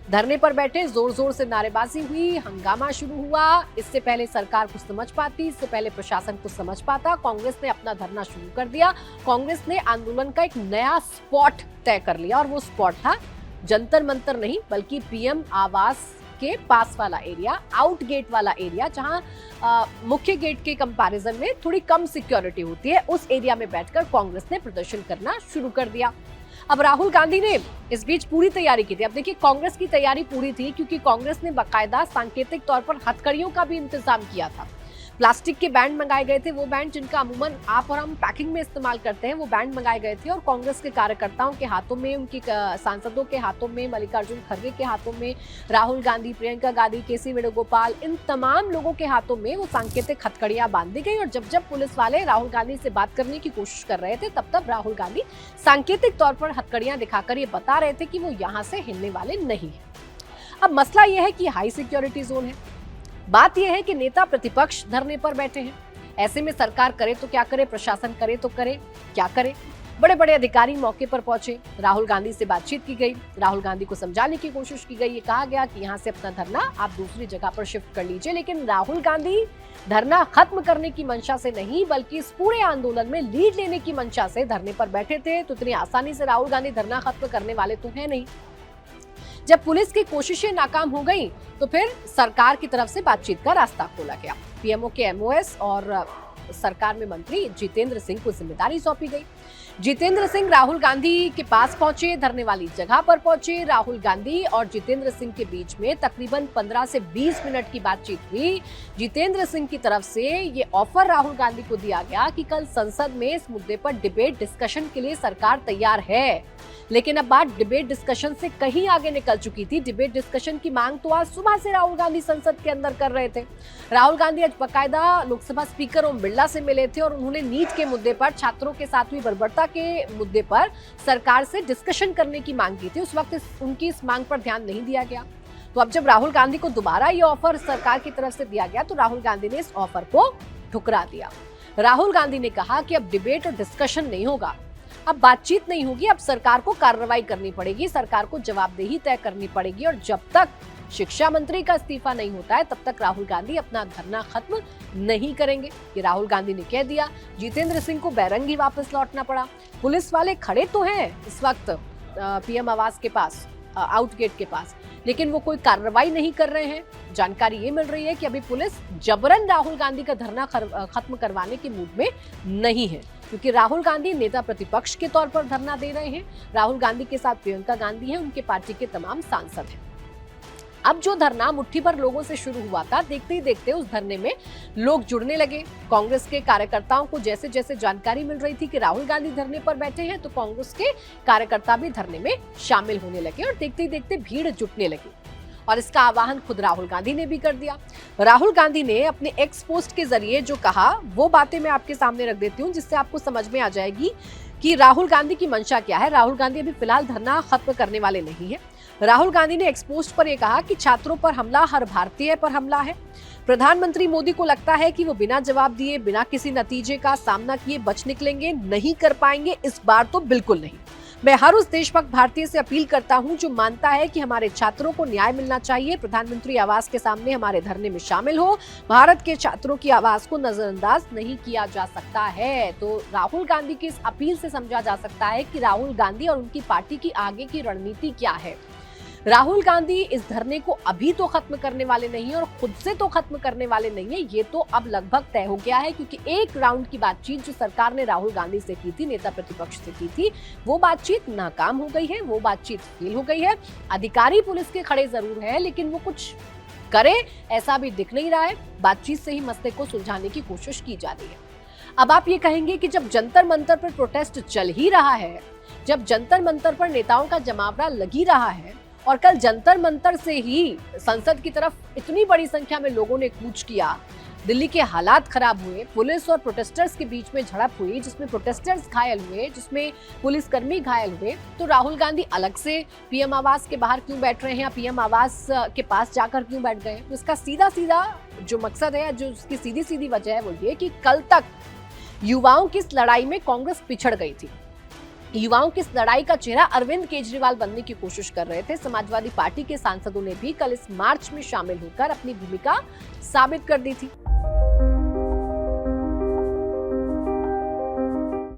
धरने पर बैठे, जोर जोर से नारेबाजी हुई, हंगामा शुरू हुआ। इससे पहले सरकार कुछ समझ पाती, इससे पहले प्रशासन कुछ समझ पाता, कांग्रेस ने अपना धरना शुरू कर दिया। कांग्रेस ने आंदोलन का एक नया स्पॉट तय कर लिया और वो स्पॉट था जंतर मंतर नहीं बल्कि पीएम आवास के पास वाला एरिया, आउट गेट वाला एरिया, जहां मुख्य गेट के कंपैरिजन में थोड़ी कम सिक्योरिटी होती है। उस एरिया में बैठकर कांग्रेस ने प्रदर्शन करना शुरू कर दिया। अब राहुल गांधी ने इस बीच पूरी तैयारी की थी। अब देखिए, कांग्रेस की तैयारी पूरी थी क्योंकि कांग्रेस ने बाकायदा सांकेतिक तौर पर हथकड़ियों का भी इंतजाम किया था। प्लास्टिक के बैंड मंगाए गए थे, वो बैंड जिनका अमूमन आप और हम पैकिंग में इस्तेमाल करते हैं, वो बैंड मंगाए गए थे और कांग्रेस के कार्यकर्ताओं के हाथों में, उनकी सांसदों के हाथों में, मल्लिकार्जुन खड़गे के हाथों में, राहुल गांधी, प्रियंका गांधी, केसी वेणुगोपाल, इन तमाम लोगों के हाथों में वो सांकेतिक हथकड़ियां बांधी गई। और जब जब पुलिस वाले राहुल गांधी से बात करने की कोशिश कर रहे थे, तब तब राहुल गांधी सांकेतिक तौर पर हथकड़ियां दिखाकर ये बता रहे थे कि वो यहाँ से हिलने वाले नहीं है। अब मसला यह है कि हाई सिक्योरिटी जोन है। बात यह है कि नेता प्रतिपक्ष धरने पर बैठे हैं। ऐसे में सरकार करे तो क्या करे, प्रशासन करे तो करे क्या करे। बड़े बड़े अधिकारी मौके पर पहुंचे, राहुल गांधी से बातचीत की गई, राहुल गांधी को समझाने की कोशिश की गई। ये कहा गया कि यहाँ से अपना धरना आप दूसरी जगह पर शिफ्ट कर लीजिए। लेकिन राहुल गांधी धरना खत्म करने की मंशा से नहीं बल्कि इस पूरे आंदोलन में लीड लेने की मंशा से धरने पर बैठे थे। तो इतनी आसानी से राहुल गांधी धरना खत्म करने वाले तो है नहीं। जब पुलिस की कोशिशें नाकाम हो गई तो फिर सरकार की तरफ से बातचीत का रास्ता खोला गया। पीएमओ के एमओएस और सरकार में मंत्री जितेंद्र सिंह को जिम्मेदारी सौंपी गई। जितेंद्र सिंह राहुल गांधी के पास पहुंचे, धरने वाली जगह पर पहुंचे। राहुल गांधी और जितेंद्र सिंह के बीच में तकरीबन 15 से 20 मिनट की बातचीत हुई। जितेंद्र सिंह की तरफ से ये ऑफर राहुल गांधी को दिया गया कि कल संसद में इस मुद्दे पर डिबेट डिस्कशन के लिए सरकार तैयार है। लेकिन अब बात डिबेट डिस्कशन से कहीं आगे निकल चुकी थी। डिबेट डिस्कशन की मांग तो आज सुबह से राहुल गांधी संसद के अंदर कर रहे थे। राहुल गांधी आज बाकायदा लोकसभा स्पीकर ओम बिरला से मिले थे और उन्होंने नीट के मुद्दे पर, छात्रों के साथ हुई बर्बरता के मुद्दे पर सरकार से डिस्कशन करने की मांग की थी। उस वक्त उनकी इस मांग पर ध्यान नहीं दिया गया। तो अब जब राहुल गांधी को दोबारा ये ऑफर सरकार की तरफ से दिया गया तो राहुल गांधी ने इस ऑफर को ठुकरा दिया। राहुल गांधी ने कहा कि अब डिबेट और डिस्कशन नहीं होगा, अब बातचीत नहीं होगी, अब सरकार को कार्रवाई करनी पड़ेगी, सरकार को जवाबदेही तय करनी पड़ेगी। और जब तक शिक्षा मंत्री का इस्तीफा नहीं होता है तब तक राहुल गांधी अपना धरना खत्म नहीं करेंगे। ये राहुल गांधी ने कह दिया। जितेंद्र सिंह को बैरंगी वापस लौटना पड़ा। पुलिस वाले खड़े तो हैं इस वक्त पीएम आवास के पास, आउट गेट के पास, लेकिन वो कोई कार्रवाई नहीं कर रहे हैं। जानकारी ये मिल रही है कि अभी पुलिस जबरन राहुल गांधी का धरना खत्म करवाने के मूड में नहीं है, क्योंकि राहुल गांधी नेता प्रतिपक्ष के तौर पर धरना दे रहे हैं। राहुल गांधी के साथ प्रियंका गांधी हैं, उनके पार्टी के तमाम सांसद हैं। अब जो धरना मुट्ठी भर लोगों से शुरू हुआ था, देखते ही देखते उस धरने में लोग जुड़ने लगे। कांग्रेस के कार्यकर्ताओं को जैसे जैसे जानकारी मिल रही थी कि राहुल गांधी धरने पर बैठे हैं, तो कांग्रेस के कार्यकर्ता भी धरने में शामिल होने लगे और देखते ही देखते भीड़ जुटने लगी। और इसका आह्वान खुद राहुल गांधी ने भी कर दिया। राहुल गांधी ने अपने एक्स पोस्ट के जरिए जो कहा, वो बातें मैं आपके सामने रख देती हूँ जिससे आपको समझ में आ जाएगी कि राहुल गांधी की मंशा क्या है। राहुल गांधी अभी फिलहाल धरना खत्म करने वाले नहीं है। राहुल गांधी ने एक्स पोस्ट पर यह कहा कि छात्रों पर हमला हर भारतीय पर हमला है। प्रधानमंत्री मोदी को लगता है कि वो बिना जवाब दिए, बिना किसी नतीजे का सामना किए बच निकलेंगे, नहीं कर पाएंगे। इस बार तो बिल्कुल नहीं। मैं हर उस देशभक्त भारतीय से अपील करता हूं जो मानता है कि हमारे छात्रों को न्याय मिलना चाहिए, प्रधानमंत्री आवास के सामने हमारे धरने में शामिल हो। भारत के छात्रों की आवाज को नजरअंदाज नहीं किया जा सकता है। तो राहुल गांधी की इस अपील से समझा जा सकता है कि राहुल गांधी और उनकी पार्टी की आगे की रणनीति क्या है। राहुल गांधी इस धरने को अभी तो खत्म करने वाले नहीं है और खुद से तो खत्म करने वाले नहीं है। ये तो अब लगभग तय हो गया है, क्योंकि एक राउंड की बातचीत जो सरकार ने राहुल गांधी से की थी, नेता प्रतिपक्ष से की थी, वो बातचीत नाकाम हो गई है, वो बातचीत फेल हो गई है। अधिकारी पुलिस के खड़े जरूर है, लेकिन वो कुछ करे ऐसा भी दिख नहीं रहा है। बातचीत से ही मसले को सुलझाने की कोशिश की जा रही है। अब आप ये कहेंगे कि जब जंतर मंतर पर प्रोटेस्ट चल ही रहा है, जब जंतर मंतर पर नेताओं का जमावड़ा लग ही रहा है और कल जंतर मंतर से ही संसद की तरफ इतनी बड़ी संख्या में लोगों ने कूच किया, दिल्ली के हालात खराब हुए, पुलिस और प्रोटेस्टर्स के बीच में झड़प हुई जिसमें प्रोटेस्टर्स घायल हुए, जिसमें पुलिसकर्मी घायल हुए, तो राहुल गांधी अलग से पीएम आवास के बाहर क्यों बैठ रहे हैं या पीएम आवास के पास जाकर क्यों बैठ गए? तो इसका सीधा सीधा जो मकसद है, जो उसकी सीधी सीधी वजह है, वो ये कि कल तक युवाओं की इस लड़ाई में कांग्रेस पिछड़ गई थी। युवाओं की इस लड़ाई का चेहरा अरविंद केजरीवाल बनने की कोशिश कर रहे थे। समाजवादी पार्टी के सांसदों ने भी कल इस मार्च में शामिल होकर अपनी भूमिका साबित कर दी थी।